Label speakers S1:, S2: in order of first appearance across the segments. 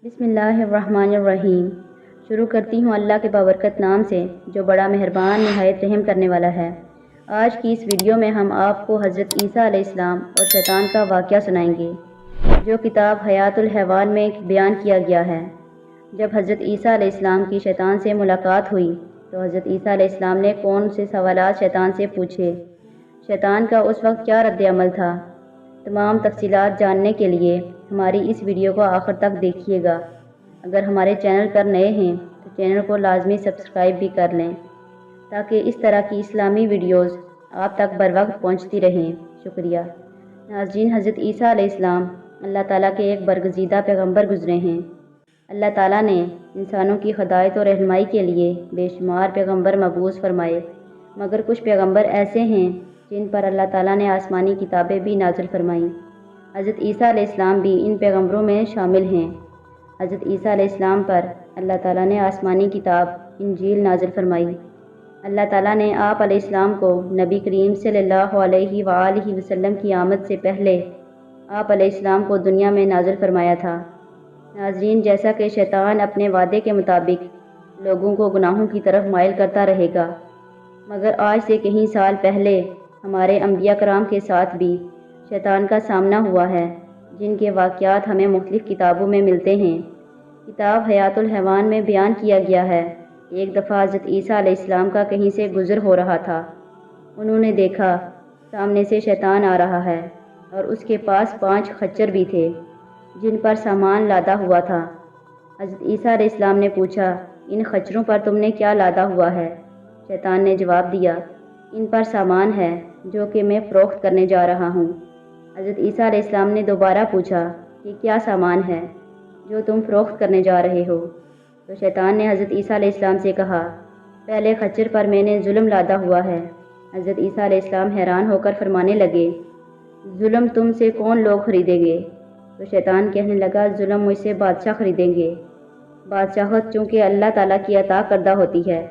S1: बिस्मिल्लाहिर्रहमानिर्रहीम। शुरू करती हूँ अल्लाह के बाबरकत नाम से जो बड़ा मेहरबान निहायत रहम करने वाला है। आज की इस वीडियो में हम आपको हज़रत ईसा अलैहिस्सलाम और शैतान का वाक़या सुनाएंगे जो किताब हयातुल हैवान में बयान किया गया है। जब हज़रत ईसा अलैहिस्सलाम की शैतान से मुलाकात हुई तो हज़रत ईसा अलैहिस्सलाम ने कौन से सवालात शैतान से पूछे, शैतान का उस वक्त क्या रद्द अमल था। तमाम तफसीलात जानने के लिए हमारी इस वीडियो को आखिर तक देखिएगा। अगर हमारे चैनल पर नए हैं तो चैनल को लाजमी सब्सक्राइब भी कर लें ताकि इस तरह की इस्लामी वीडियोस आप तक बर वक्त पहुँचती रहें। शुक्रिया। नाज़रीन, हज़रत ईसा अलैहिस्सलाम अल्लाह ताला के एक बरगज़ीदा पैगम्बर गुज़रे हैं। अल्लाह ताला ने इंसानों की हिदायत और रहनुमाई के लिए बेशुमार पैगम्बर मबूस फरमाए, मगर कुछ पैगम्बर ऐसे हैं जिन पर अल्लाह ताला ने आसमानी किताबें भी नाज़िल फरमाईं। हज़रत ईसा अलैहिस्सलाम भी इन पैगम्बरों में शामिल हैं। हज़रत ईसा अलैहिस्सलाम पर अल्लाह ताला ने आसमानी किताब इंजील नाज़िल फरमाई। अल्लाह ताला ने आप अलैहिस्सलाम को नबी करीम सल्लल्लाहु अलैहि वसल्लम की आमद से पहले आप अलैहिस्सलाम को दुनिया में नाज़िल फरमाया था। नाज़रीन, जैसा कि शैतान अपने वादे के मुताबिक लोगों को गुनाहों की तरफ माइल करता रहेगा, मगर आज से कई साल पहले हमारे अंबिया कराम के साथ भी शैतान का सामना हुआ है, जिनके वाक़यात हमें मुख्तलिफ़ किताबों में मिलते हैं। किताब हयातुल हैवान में बयान किया गया है, एक दफ़ा हज़रत ईसा अलैहिस्सलाम का कहीं से गुज़र हो रहा था। उन्होंने देखा सामने से शैतान आ रहा है और उसके पास 5 खच्चर भी थे जिन पर सामान लादा हुआ था। हज़रत ईसा अलैहिस्सलाम ने पूछा, इन खच्चरों पर तुमने क्या लादा हुआ है? शैतान ने जवाब दिया, इन पर सामान है जो कि मैं फ़रोख्त करने जा रहा हूँ। हज़रत ईसा अलैहिस्सलाम ने दोबारा पूछा कि क्या सामान है जो तुम फ़रोख्त करने जा रहे हो? तो शैतान ने हज़रत ईसा अलैहिस्सलाम से कहा, पहले खच्चर पर मैंने जुल्म लादा हुआ है। हज़रत ईसा अलैहिस्सलाम हैरान होकर फरमाने लगे, जुल्म तुमसे कौन लोग ख़रीदेंगे? तो शैतान कहने लगा, जुल्म मुझसे बादशाह ख़रीदेंगे। बादशाहत चूँकि अल्लाह ताला की अता करदा होती है,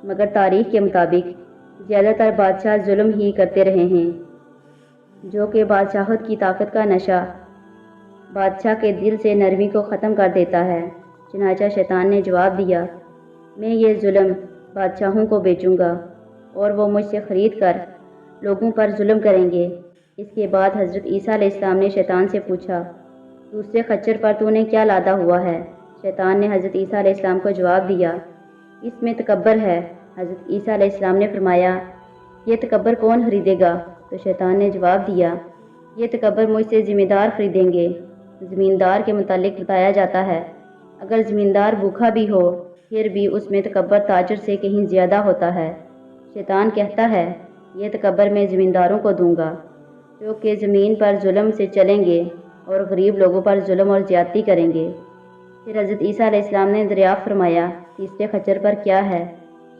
S1: मगर तारीख़ के मुताबिक ज़्यादातर बादशाह जुल्म ही करते रहे हैं, जो कि बादशाहत की ताकत का नशा बादशाह के दिल से नरमी को ख़त्म कर देता है। चुनांचे शैतान ने जवाब दिया, मैं ये जुल्म बादशाहों को बेचूँगा और वो मुझसे ख़रीद कर लोगों पर जुल्म करेंगे। इसके बाद हज़रत ईसा अलैहिस्सलाम ने शैतान से पूछा, दूसरे खच्चर पर तूने क्या लादा हुआ है? शैतान ने हज़रत ईसा अलैहिस्सलाम को जवाब दिया, इसमें तकब्बर है। हज़रत ईसा अलैहिस्सलाम ने फरमाया, ये तकब्बर कौन ख़रीदेगा? तो शैतान ने जवाब दिया, ये तकब्बर मुझसे ज़मींदार ख़रीदेंगे। ज़मींदार के मुतालिक बताया जाता है, अगर ज़मींदार भूखा भी हो फिर भी उसमें तकब्बर ताजर से कहीं ज़्यादा होता है। शैतान कहता है, ये तकब्बर मैं ज़मींदारों को दूँगा जो कि ज़मीन पर जुल्म से चलेंगे और गरीब लोगों पर जुल्म और ज़्यादती करेंगे। फिर हज़रत ईसा अलैहिस्सलाम ने दरियाफ़्त फरमाया, तीसरे खच्चर पर क्या है?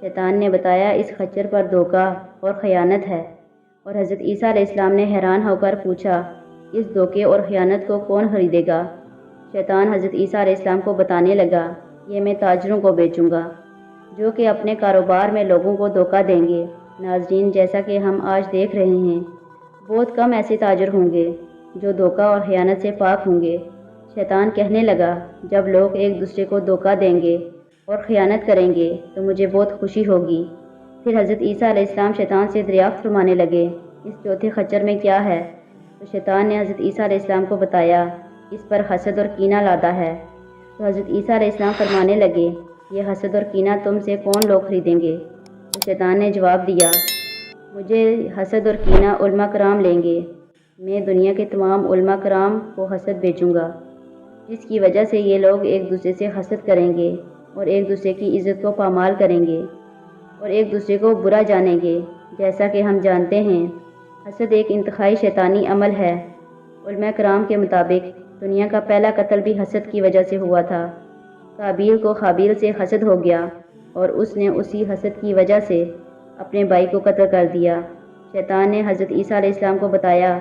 S1: शैतान ने बताया, इस खच्चर पर धोखा और ख़यानत है। और हज़रत ईसा अलैहिस्सलाम ने हैरान होकर पूछा, इस धोखे और ख़यानत को कौन ख़रीदेगा? शैतान हज़रत ईसा अलैहिस्सलाम को बताने लगा, ये मैं ताजरों को बेचूँगा जो कि अपने कारोबार में लोगों को धोखा देंगे। नाज़रीन, जैसा कि हम आज देख रहे हैं, बहुत कम ऐसे ताजर होंगे जो धोखा और ख़यानत से पाक होंगे। शैतान कहने लगा, जब लोग एक दूसरे को धोखा देंगे और ख़यानत करेंगे तो मुझे बहुत खुशी होगी। फिर हज़रत ईसा अलैहिस्सलाम शैतान से दरियाफ़्त फरमाने लगे, इस चौथे खच्चर में क्या है? तो शैतान ने हज़रत ईसा अलैहिस्सलाम को बताया, इस पर हसद और कीना लादा है। तो हज़रत ईसा अलैहिस्सलाम फरमाने लगे, ये हसद और कीना तुमसे कौन लोग ख़रीदेंगे? तो शैतान ने जवाब दिया, मुझे हसद और कीना उलमा कराम लेंगे। मैं दुनिया के तमाम उलमा कराम को हसद बेचूँगा, जिसकी वजह से ये लोग एक दूसरे से हसद करेंगे और एक दूसरे की इज़्ज़त को पामाल करेंगे और एक दूसरे को बुरा जानेंगे। जैसा कि हम जानते हैं, हसद एक इंतहाई शैतानी अमल है। उलमा कराम के मुताबिक दुनिया का पहला कत्ल भी हसद की वजह से हुआ था। काबील को हाबील से हसद हो गया और उसने उसी हसद की वजह से अपने भाई को कत्ल कर दिया। शैतान ने हज़रत ईसा अलैहिस्सलाम को बताया,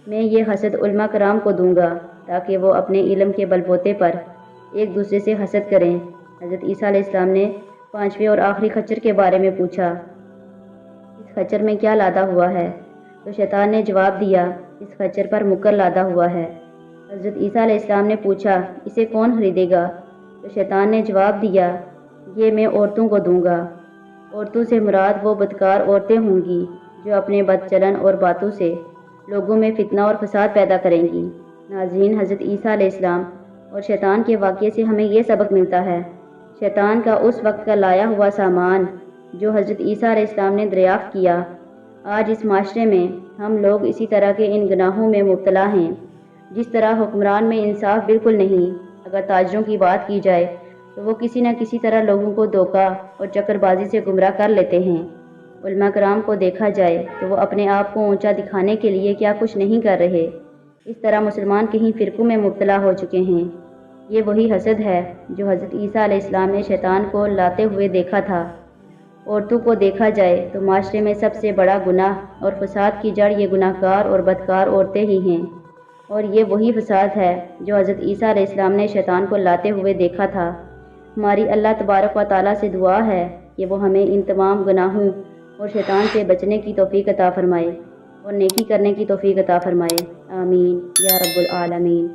S1: मैं ये हसद उलमा कराम को दूँगा ताकि वो अपने इल्म के बलबूते पर एक दूसरे से हसद करें। हज़रत ईसा अलैहिस्सलाम ने 5वें और आखिरी खच्चर के बारे में पूछा, इस खच्चर में क्या लादा हुआ है? तो शैतान ने जवाब दिया, इस खच्चर पर मुकर लादा हुआ है। حضرت عیسیٰ علیہ السلام نے پوچھا اسے کون خریدے گا؟ تو شیطان نے جواب دیا یہ میں عورتوں کو دوں گا۔ عورتوں سے مراد وہ بدکار عورتیں ہوں گی جو اپنے بد چلن اور باتوں سے لوگوں میں فتنہ اور فساد پیدا کریں گی۔ ناظرین، حضرت عیسیٰ علیہ السلام اور شیطان کے واقعے سے ہمیں یہ سبق ملتا ہے، شیطان کا اس وقت کا لایا ہوا سامان جو حضرت عیسیٰ علیہ السلام نے دریافت کیا، آج اس معاشرے میں ہم لوگ اسی طرح کے ان گناہوں میں مبتلا ہیں۔ جس طرح حکمران میں انصاف بالکل نہیں، اگر تاجروں کی بات کی جائے تو وہ کسی نہ کسی طرح لوگوں کو دھوکہ اور چکر بازی سے گمراہ کر لیتے ہیں۔ علماء کرام کو دیکھا جائے تو وہ اپنے آپ کو اونچا دکھانے کے لیے کیا کچھ نہیں کر رہے۔ اس طرح مسلمان کہیں فرقوں میں مبتلا ہو چکے ہیں۔ یہ وہی حسد ہے جو حضرت عیسیٰ علیہ السلام نے شیطان کو لاتے ہوئے دیکھا تھا۔ عورتوں کو دیکھا جائے تو معاشرے میں سب سے بڑا گناہ اور فساد کی جڑ یہ گناہ گار اور بدکار عورتیں ہی ہیں، اور یہ وہی فساد ہے جو حضرت عیسیٰ علیہ السلام نے شیطان کو لاتے ہوئے دیکھا تھا۔ ہماری اللہ تبارک و تعالیٰ سے دعا ہے کہ وہ ہمیں ان تمام گناہوں اور شیطان سے بچنے کی توفیق عطا فرمائے اور نیکی کرنے کی توفیق عطا فرمائے۔ آمین یا رب العالمین۔